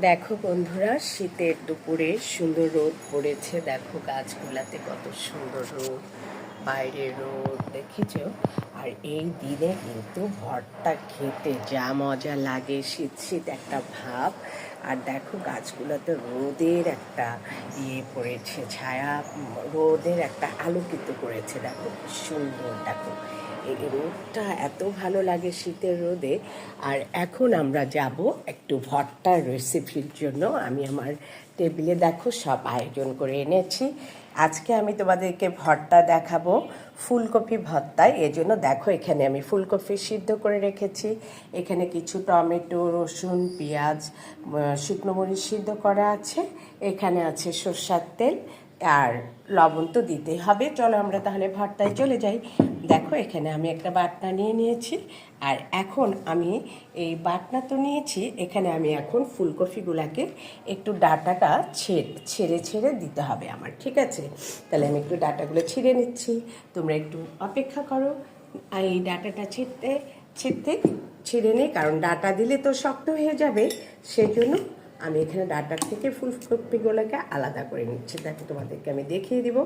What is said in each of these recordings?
দেখো বন্ধুরা, শীতের দুপুরে সুন্দর রোদ পড়েছে। দেখো গাছগুলাতে কত সুন্দর রোদ, বাইরে রোদ দেখেছো। আর এই দিনে কিন্তু ভর্তা খেতে যা মজা লাগে, শীত শীত একটা ভাব। আর দেখো গাছগুলোতে রোদের একটা পড়েছে, ছায়া, রোদের একটা আলোকিত করেছে। দেখো কি সুন্দর। দেখো এই রোদটা এত ভালো লাগে শীতের রোদে। আর এখন আমরা যাব একটু ভর্তার রেসিপির জন্য। আমি আমার টেবিলে দেখো সব আয়োজন করে এনেছি। আজকে আমি তোমাদেরকে ভর্তা দেখাবো, ফুলকপি ভর্তা। এজন্য দেখো এখানে আমি ফুলকপি সিদ্ধ করে রেখেছি। এখানে কিছু টমেটো, রসুন, পেঁয়াজ, শুকনো মরিচ সিদ্ধ করা আছে। এখানে আছে সরষের তেল আর লবণ তো দিতেই হবে। চলো আমরা তাহলে ভর্তায় চলে যাই। দেখো এখানে আমি একটা বাটনা নিয়ে নিয়েছি। আর এখন আমি এই বাটনা তো নিয়েছি, এখানে আমি এখন ফুলকপিগুলোকে একটু ডাঁটাটা ছেড়ে ছেড়ে দিতে হবে আমার, ঠিক আছে? তাহলে আমি একটু ডাঁটাগুলো ছিঁড়ে নিচ্ছি, তোমরা একটু অপেক্ষা করো। আর এই ডাঁটাটা ছিঁড়ে নিই, কারণ ডাঁটা দিলে তো শক্ত হয়ে যাবে। সেই জন্য আমি এখানে ডাঁটার থেকে ফুলকপিগুলোকে আলাদা করে নিচ্ছি। দেখো তোমাদেরকে আমি দেখিয়ে দিব।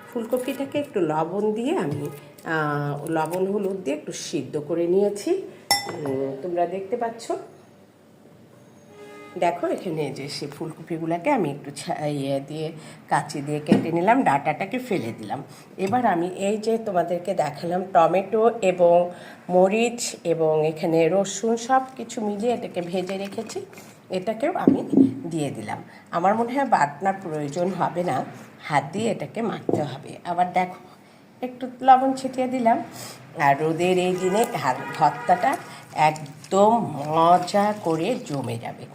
ফুলকপিটাকে একটু লবণ দিয়ে আমি লবণ হলুদ দিয়ে একটু সিদ্ধ করে নিয়েছি। তোমরা দেখতে পাচ্ছ। দেখো এখানে যে সেই ফুলকপিগুলোকে আমি একটু দিয়ে কাঁচি দিয়ে কেটে নিলাম, ডাঁটাটাকে ফেলে দিলাম। এবার আমি এই যে তোমাদেরকে দেখালাম টমেটো এবং মরিচ এবং এখানে রসুন সব কিছু মিলিয়ে এটাকে ভেজে রেখেছি, এটাকেও আমি দিয়ে দিলাম। আমার মনে হয় বাটনার প্রয়োজন হবে না, হাত দিয়ে এটাকে মাখতে হবে। আবার দেখো একটু লবণ ছিটিয়ে দিলাম। আর রোদের এই দিনে ভর্তাটা একদম মজা করে জমে যাবে।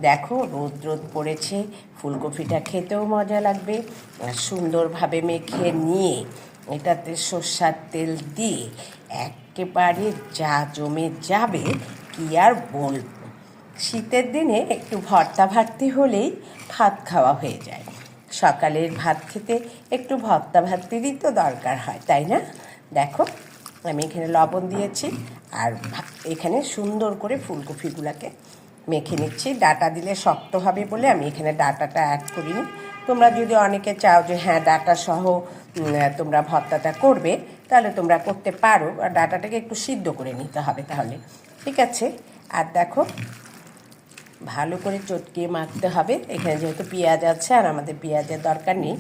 দেখো রোদ রোদ পড়েছে, ফুলকপিটা খেতেও মজা লাগবে। আর সুন্দরভাবে মেখে নিয়ে এটাতে সর্ষের তেল দিয়ে একেবারে যা জমে যাবে কি আর বলবো। শীতের দিনে একটু ভর্তা ভাতটি হলেই ভাত খাওয়া হয়ে যায়। সকালের ভাত খেতে একটু ভর্তা ভাতেরই তো দরকার হয়, তাই না? দেখো আমি এখানে লবণ দিয়েছি আর এখানে সুন্দর করে ফুলকপিগুলোকে মেখে নিচ্ছি। ডাঁটা দিলে শক্ত হবে বলে আমি এখানে ডাঁটাটা অ্যাড করিনি। তোমরা যদি অনেকে চাও যে হ্যাঁ ডাঁটা সহ তোমরা ভর্তাটা করবে, তাহলে তোমরা করতে পারো। আর ডাঁটাটাকে একটু সিদ্ধ করে নিতে হবে তাহলে, ঠিক আছে? আর দেখো ভালো করে চটকিয়ে মাখতে হবে। এখানে যেহেতু পেঁয়াজ আছে আর আমাদের পেঁয়াজের দরকার নেই,